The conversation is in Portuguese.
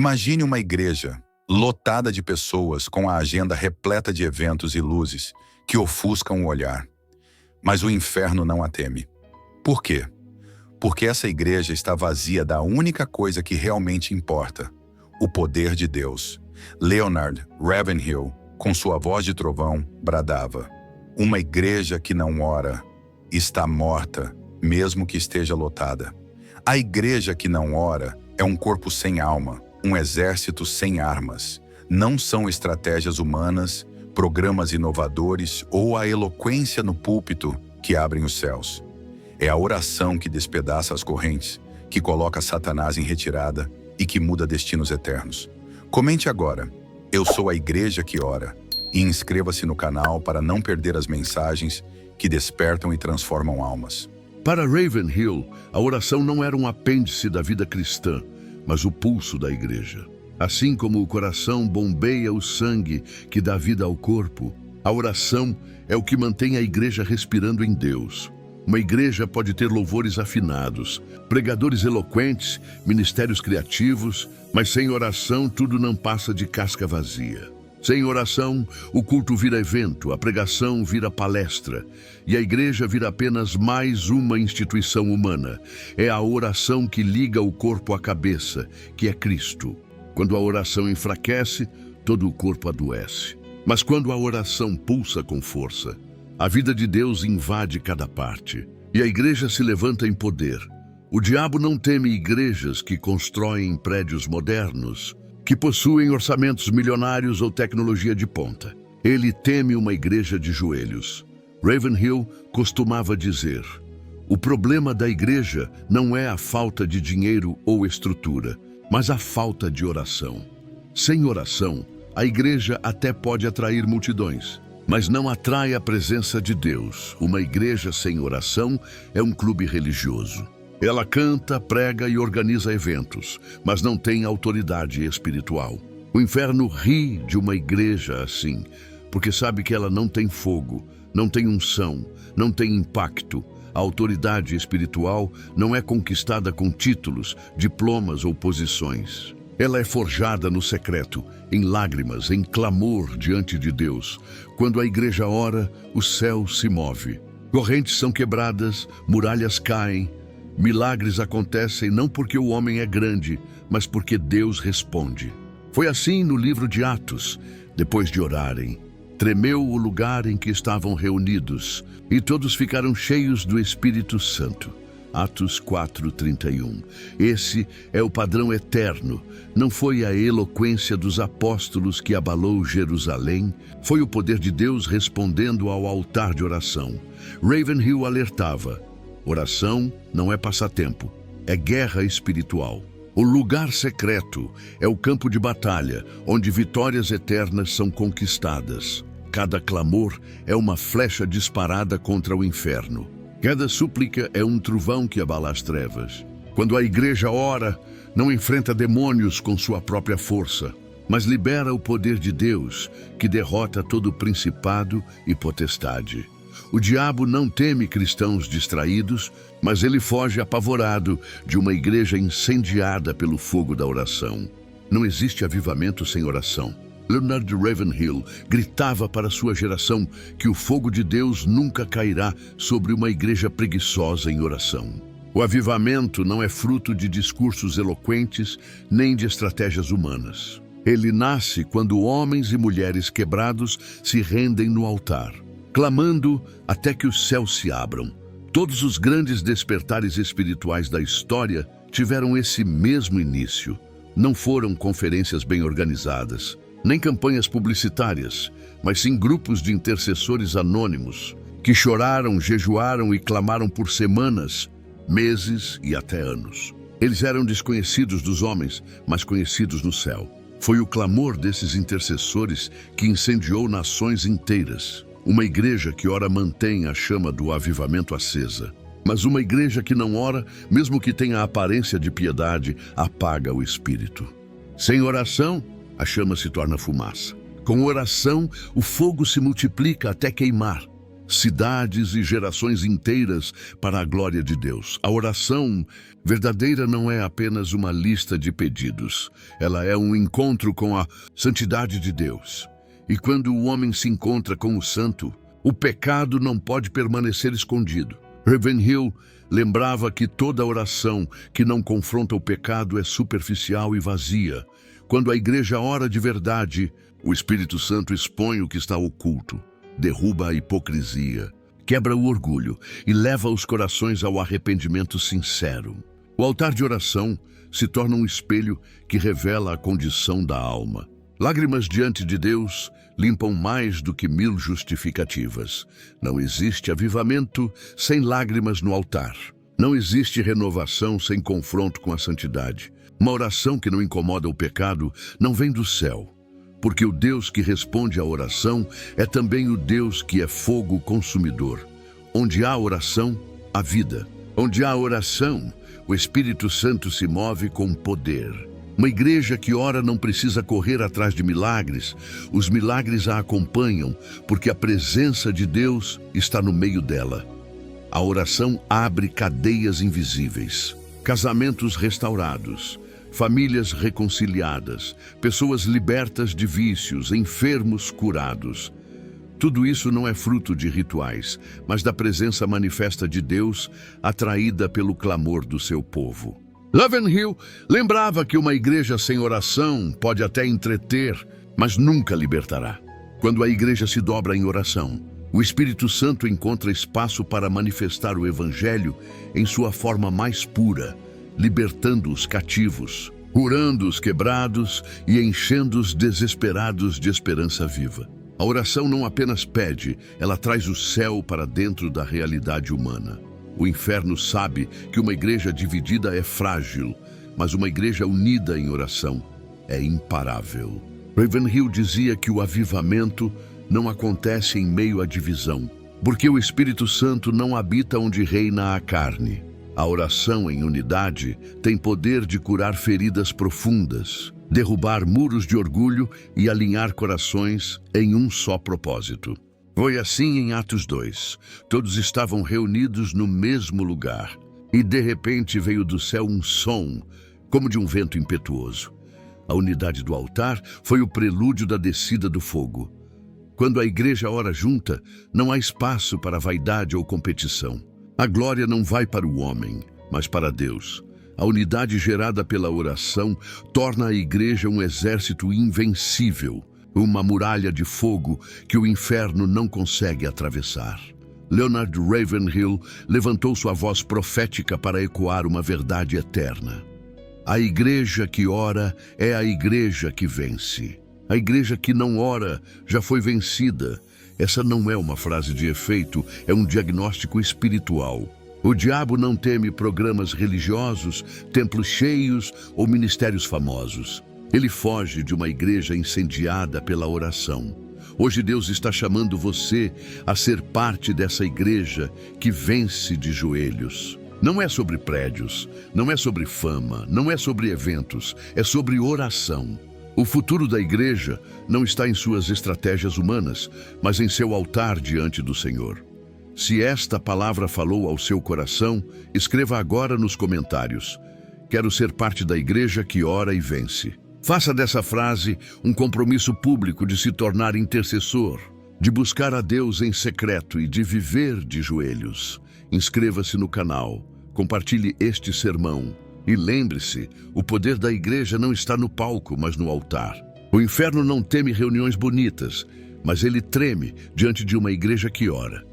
Imagine uma igreja lotada de pessoas com a agenda repleta de eventos e luzes que ofuscam o olhar. Mas o inferno não a teme. Por quê? Porque essa igreja está vazia da única coisa que realmente importa: o poder de Deus. Leonard Ravenhill, com sua voz de trovão, bradava: uma igreja que não ora está morta, mesmo que esteja lotada. A igreja que não ora é um corpo sem alma, um exército sem armas. Não são estratégias humanas, programas inovadores ou a eloquência no púlpito que abrem os céus. É a oração que despedaça as correntes, que coloca Satanás em retirada e que muda destinos eternos. Comente agora: eu sou a igreja que ora, e inscreva-se no canal para não perder as mensagens que despertam e transformam almas. Para Ravenhill, a oração não era um apêndice da vida cristã, mas o pulso da igreja. Assim como o coração bombeia o sangue que dá vida ao corpo, a oração é o que mantém a igreja respirando em Deus. Uma igreja pode ter louvores afinados, pregadores eloquentes, ministérios criativos, mas sem oração tudo não passa de casca vazia. Sem oração, o culto vira evento, a pregação vira palestra, e a igreja vira apenas mais uma instituição humana. É a oração que liga o corpo à cabeça, que é Cristo. Quando a oração enfraquece, todo o corpo adoece. Mas quando a oração pulsa com força, a vida de Deus invade cada parte, e a igreja se levanta em poder. O diabo não teme igrejas que constroem prédios modernos, que possuem orçamentos milionários ou tecnologia de ponta. Ele teme uma igreja de joelhos. Ravenhill costumava dizer: o problema da igreja não é a falta de dinheiro ou estrutura, mas a falta de oração. Sem oração, a igreja até pode atrair multidões, mas não atrai a presença de Deus. Uma igreja sem oração é um clube religioso. Ela canta, prega e organiza eventos, mas não tem autoridade espiritual. O inferno ri de uma igreja assim, porque sabe que ela não tem fogo, não tem unção, não tem impacto. A autoridade espiritual não é conquistada com títulos, diplomas ou posições. Ela é forjada no secreto, em lágrimas, em clamor diante de Deus. Quando a igreja ora, o céu se move. Correntes são quebradas, muralhas caem. Milagres acontecem não porque o homem é grande, mas porque Deus responde. Foi assim no livro de Atos. Depois de orarem, tremeu o lugar em que estavam reunidos, e todos ficaram cheios do Espírito Santo. Atos 4:31. Esse é o padrão eterno. Não foi a eloquência dos apóstolos que abalou Jerusalém, foi o poder de Deus respondendo ao altar de oração. Ravenhill alertava: oração não é passatempo, é guerra espiritual. O lugar secreto é o campo de batalha, onde vitórias eternas são conquistadas. Cada clamor é uma flecha disparada contra o inferno. Cada súplica é um trovão que abala as trevas. Quando a igreja ora, não enfrenta demônios com sua própria força, mas libera o poder de Deus, que derrota todo principado e potestade. O diabo não teme cristãos distraídos, mas ele foge apavorado de uma igreja incendiada pelo fogo da oração. Não existe avivamento sem oração. Leonard Ravenhill gritava para sua geração que o fogo de Deus nunca cairá sobre uma igreja preguiçosa em oração. O avivamento não é fruto de discursos eloquentes nem de estratégias humanas. Ele nasce quando homens e mulheres quebrados se rendem no altar, clamando até que os céus se abram. Todos os grandes despertares espirituais da história tiveram esse mesmo início. Não foram conferências bem organizadas, nem campanhas publicitárias, mas sim grupos de intercessores anônimos que choraram, jejuaram e clamaram por semanas, meses e até anos. Eles eram desconhecidos dos homens, mas conhecidos no céu. Foi o clamor desses intercessores que incendiou nações inteiras. Uma igreja que ora mantém a chama do avivamento acesa. Mas uma igreja que não ora, mesmo que tenha a aparência de piedade, apaga o espírito. Sem oração, a chama se torna fumaça. Com oração, o fogo se multiplica até queimar. cidades e gerações inteiras para a glória de Deus. A oração verdadeira não é apenas uma lista de pedidos. Ela é um encontro com a santidade de Deus. E quando o homem se encontra com o santo, o pecado não pode permanecer escondido. Ravenhill lembrava que toda oração que não confronta o pecado é superficial e vazia. Quando a igreja ora de verdade, o Espírito Santo expõe o que está oculto, derruba a hipocrisia, quebra o orgulho e leva os corações ao arrependimento sincero. O altar de oração se torna um espelho que revela a condição da alma. Lágrimas diante de Deus limpam mais do que 1000 justificativas. Não existe avivamento sem lágrimas no altar. Não existe renovação sem confronto com a santidade. Uma oração que não incomoda o pecado não vem do céu, porque o Deus que responde à oração é também o Deus que é fogo consumidor. Onde há oração, há vida. Onde há oração, o Espírito Santo se move com poder. Uma igreja que ora não precisa correr atrás de milagres. Os milagres a acompanham, porque a presença de Deus está no meio dela. A oração abre cadeias invisíveis, casamentos restaurados, famílias reconciliadas, pessoas libertas de vícios, enfermos curados. Tudo isso não é fruto de rituais, mas da presença manifesta de Deus, atraída pelo clamor do seu povo. Ravenhill lembrava que uma igreja sem oração pode até entreter, mas nunca libertará. Quando a igreja se dobra em oração, o Espírito Santo encontra espaço para manifestar o Evangelho em sua forma mais pura, libertando os cativos, curando os quebrados e enchendo os desesperados de esperança viva. A oração não apenas pede, ela traz o céu para dentro da realidade humana. O inferno sabe que uma igreja dividida é frágil, mas uma igreja unida em oração é imparável. Ravenhill dizia que o avivamento não acontece em meio à divisão, porque o Espírito Santo não habita onde reina a carne. A oração em unidade tem poder de curar feridas profundas, derrubar muros de orgulho e alinhar corações em um só propósito. Foi assim em Atos 2. Todos estavam reunidos no mesmo lugar, e de repente veio do céu um som, como de um vento impetuoso. A unidade do altar foi o prelúdio da descida do fogo. Quando a igreja ora junta, não há espaço para vaidade ou competição. A glória não vai para o homem, mas para Deus. A unidade gerada pela oração torna a igreja um exército invencível, uma muralha de fogo que o inferno não consegue atravessar. Leonard Ravenhill levantou sua voz profética para ecoar uma verdade eterna. A igreja que ora é a igreja que vence. A igreja que não ora já foi vencida. Essa não é uma frase de efeito, é um diagnóstico espiritual. O diabo não teme programas religiosos, templos cheios ou ministérios famosos. Ele foge de uma igreja incendiada pela oração. Hoje Deus está chamando você a ser parte dessa igreja que vence de joelhos. Não é sobre prédios, não é sobre fama, não é sobre eventos, é sobre oração. O futuro da igreja não está em suas estratégias humanas, mas em seu altar diante do Senhor. Se esta palavra falou ao seu coração, escreva agora nos comentários: quero ser parte da igreja que ora e vence. Faça dessa frase um compromisso público de se tornar intercessor, de buscar a Deus em secreto e de viver de joelhos. Inscreva-se no canal, compartilhe este sermão e lembre-se, o poder da igreja não está no palco, mas no altar. O inferno não teme reuniões bonitas, mas ele treme diante de uma igreja que ora.